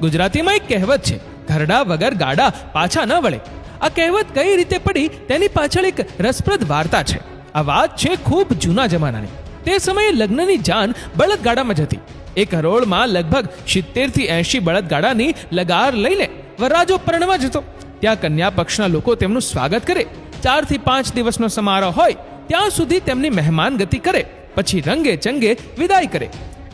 ગુજરાતીમાં એક કહેવત છે, ઘરડા વગર ગાડા પાછા ન વળે. આ કહેવત કઈ રીતે પડી તેની પાછળ એક રસપ્રદ વાર્તા છે. આ વાત છે ખૂબ જૂના જમાનાની. તે સમયે લગ્નની જાન બળદગાડામાં જ હતી. એક હરોળમાં લગભગ 70 થી 80 બળદગાડાની લગાર લઈને વરરાજો પરણવા જતો. ત્યાં કન્યા પક્ષના લોકો તેમનું સ્વાગત કરે. 4 થી 5 દિવસનો સમારોહ હોય ત્યાં સુધી તેમની મહેમાન ગતિ કરે, પછી રંગે ચંગે વિદાય કરે.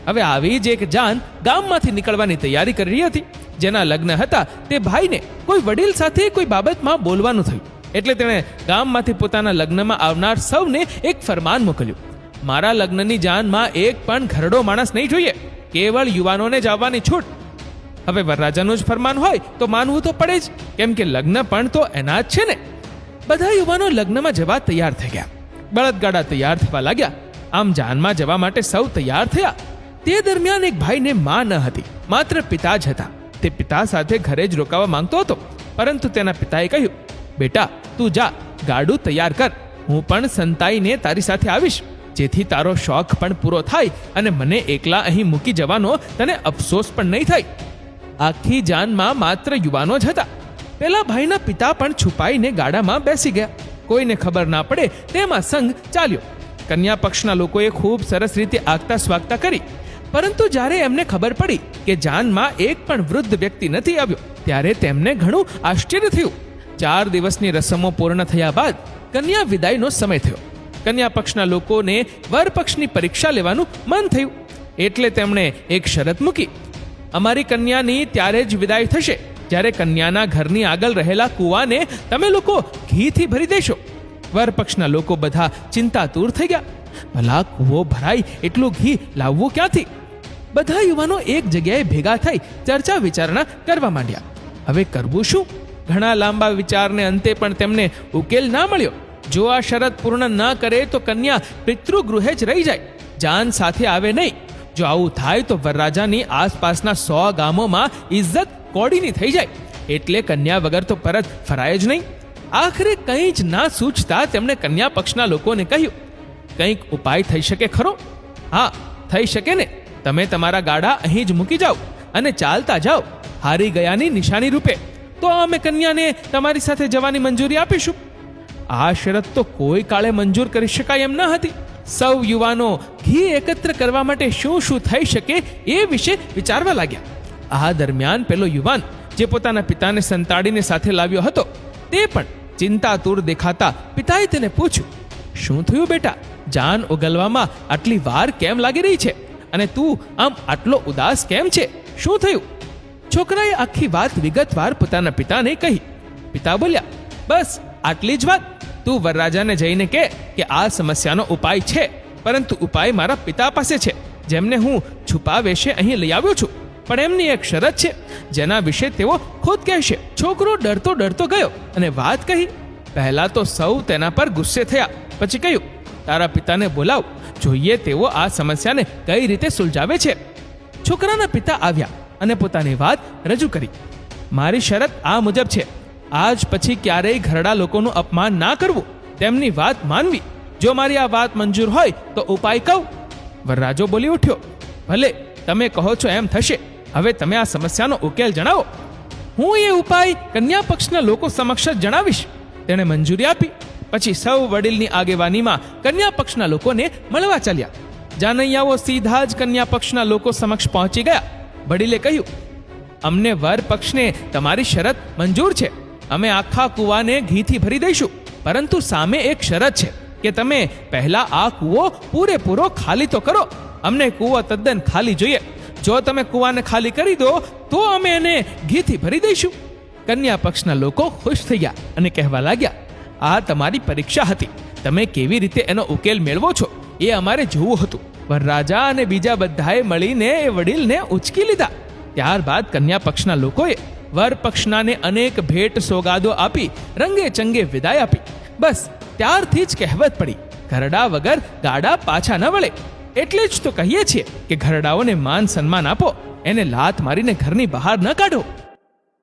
હવે આવી જ એક જાન ગામમાંથી નીકળવાની તૈયારી કરી રહી હતી. જેના લગ્ન હતા તે ભાઈને કોઈ વડીલ સાથે કોઈ બાબતમાં બોલવાનું થયું. એટલે તેણે ગામમાંથી પોતાના લગ્નમાં આવનાર સૌને એક ફરમાન મોકલ્યું. મારા લગ્નની જાનમાં એક પણ ઘરડો માણસ નહીં જોઈએ, કેવળ યુવાનોને જ આવવાની છૂટ. હવે વરરાજાનું જ ફરમાન હોય તો માનવું તો પડે જ, કેમ કે લગ્ન પણ તો એના જ છે ને. બધા યુવાનો લગ્નમાં જવા તૈયાર થઈ ગયા. બળદગાડા તૈયાર થવા લાગ્યા. આમ જાનમાં જવા માટે સૌ તૈયાર થયા. તે દરમિયાન એક ભાઈને માં ન હતી, માત્ર પિતા જ હતા. તે પિતા સાથે ઘરે જ રોકાવા માંગતો હતો, પરંતુ તેના પિતાએ કહ્યું, બેટા તું જા, ગાડું તૈયાર કર, હું પણ સંતાઈને તારી સાથે આવીશ, જેથી તારો શોખ પણ પૂરો થાય અને મને એકલા અહીં મૂકી જવાનો તને અફસોસ પણ નહીં થાય. આખી જાનમાં માત્ર યુવાનો જ હતા. પેલા ભાઈના પિતા પણ છુપાઈને ગાડામાં બેસી ગયા. કોઈને ખબર ના પડે તેમાં સંગ ચાલ્યો. કન્યા પક્ષના લોકોએ ખૂબ સરસ રીતે આગતા સ્વાગતા કરી, પરંતુ જ્યારે એમને ખબર પડી કે જાનમાં એક પણ વૃદ્ધ વ્યક્તિ નથી આવ્યો, ત્યારે તેમને ઘણું આશ્ચર્ય થયું. 4 દિવસની રસમો પૂર્ણ થયા બાદ કન્યા વિદાયનો સમય થયો. કન્યા પક્ષના લોકોને વર પક્ષની પરીક્ષા લેવાનું મન થયું. એટલે તેમણે એક શરત મૂકી, અમારી કન્યાની ત્યારે જ વિદાય થશે જ્યારે કન્યાના ઘરની આગળ રહેલા કૂવાને તમે લોકો ઘીથી ભરી દેશો. વર પક્ષના લોકો બધા ચિંતાતુર થઈ ગયા. ભલા કૂવો ભરાય એટલું ઘી લાવવું ક્યાંથી? બધા યુવાનો એક જગ્યાએ ભેગા થઈ ચર્ચા વિચારણા કરવા માંડ્યા. હવે કરવું શું? ઘણા લાંબા વિચારને અંતે પણ તેમને ઉકેલ ના મળ્યો. જો આ શરત પૂર્ણ ન કરે તો કન્યા પિતૃગૃહે જ રહી જાય, જાન સાથે આવે નહીં. જો આવું થાય તો વરરાજાની આસપાસના 100 ગામોમાં ઇજ્જત કોડીની થઈ જાય. એટલે કન્યા વગર તો પરત ફરાય જ નહીં. આખરે કંઈ જ ના સૂચતા તેમણે કન્યા પક્ષના લોકોને કહ્યું, કંઈક ઉપાય થઈ શકે ખરો? હા, થઈ શકે ને. તમે તમારા ગાડા અહીં જ મૂકી જાઓ અને ચાલતા જાઓ, હારી ગયાની નિશાની રૂપે. તો અમે કન્યાને તમારી સાથે જવાની મંજૂરી આપીશું. આ શરત તો કોઈ કાળે મંજૂર કરી શકાય એમ ન હતી. સૌ યુવાનો ઘી એકત્ર કરવા માટે શું શું થઈ શકે એ વિશે વિચારવા લાગ્યા. આ દરમિયાન પેલો યુવાન જે પોતાના પિતાને સંતાડીને સાથે લાવ્યો હતો, તે પણ ચિંતાતુર દેખાતા પિતાએ તેને પૂછ્યું, શું થયું બેટા? જાન ઉગલવામાં આટલી વાર કેમ લાગી રહી છે? અને તું આમ આટલો ઉદાસ કેમ છે? શું થયું? છોકરાએ આખી વાત વિગતવાર પોતાના પિતાને કહી. પિતા બોલ્યા, બસ આટલી જ વાત. તું વરરાજાને જઈને કહે કે આ સમસ્યાનો ઉપાય છે, પરંતુ ઉપાય મારા પિતા પાસે છે, જેમને હું છુપા વેશે અહીં લઈ આવ્યો છું. પણ એમની એક શરત છે, જેના વિશે તેઓ ખુદ કહેશે. છોકરો ડરતો ડરતો ગયો અને વાત કહી. પહેલા તો સૌ તેના પર ગુસ્સે થયા. પછી કહ્યું, તારા પિતાને બોલાવ, જોઈએ તેઓ આ સમસ્યાને કઈ રીતે સુલઝાવે છે. છોકરાના પિતા આવ્યા અને પોતાની વાત રજૂ કરી. મારી શરત આ મુજબ છે, આજ પછી ક્યારેય ઘરડા લોકોનું અપમાન ના કરવું, તેમની વાત માનવી. જો મારી આ વાત મંજૂર હોય તો ઉપાય કહું. વરરાજો બોલી ઉઠ્યો, ભલે તમે કહો છો એમ થશે. હવે તમે આ સમસ્યાનો ઉકેલ જણાવો. હું એ ઉપાય કન્યા પક્ષના લોકો સમક્ષ જ જણાવીશ. તેણે મંજૂરી આપી. પછી સૌ વડીલની આગેવાનીમાં કન્યા પક્ષના લોકોને મળવા ચાલ્યા. જાનૈયાઓ સીધા જ કન્યા પક્ષના લોકો સમક્ષ પહોંચી ગયા. વડીલે કહ્યું, અમને વર પક્ષને તમારી શરત મંજૂર છે. અમે આખા કૂવાને ઘીથી ભરી દઈશું, પરંતુ સામે એક શરત છે કે તમે પહેલા આ કૂવો પૂરેપૂરો ખાલી તો કરો. અમને કૂવો તદ્દન ખાલી જોઈએ. જો તમે કૂવાને ખાલી કરી દો તો અમે એને ઘીથી ભરી દઈશું. કન્યા પક્ષના લોકો ખુશ થઈ ગયા અને કહેવા લાગ્યા, આ તમારી પરીક્ષા હતી. તમે કેવી રીતે એનો ઉકેલ મેળવો છો એ અમારે જોવું હતું. વરરાજા અને બીજા બધાએ મળીને એ વડીલને ઉચકી લીધા. ત્યારબાદ કન્યા પક્ષના લોકોએ વર પક્ષનાને અનેક ભેટ સોગાદો આપી રંગે ચંગે વિદાય આપી. બસ ત્યારથી જ કહેવત પડી, ઘરડા વગર ગાડા પાછા ન વળે. એટલે જ તો કહીએ છીએ કે ઘરડાઓને માન સન્માન આપો, એને લાત મારીને ઘરની બહાર ન કાઢો.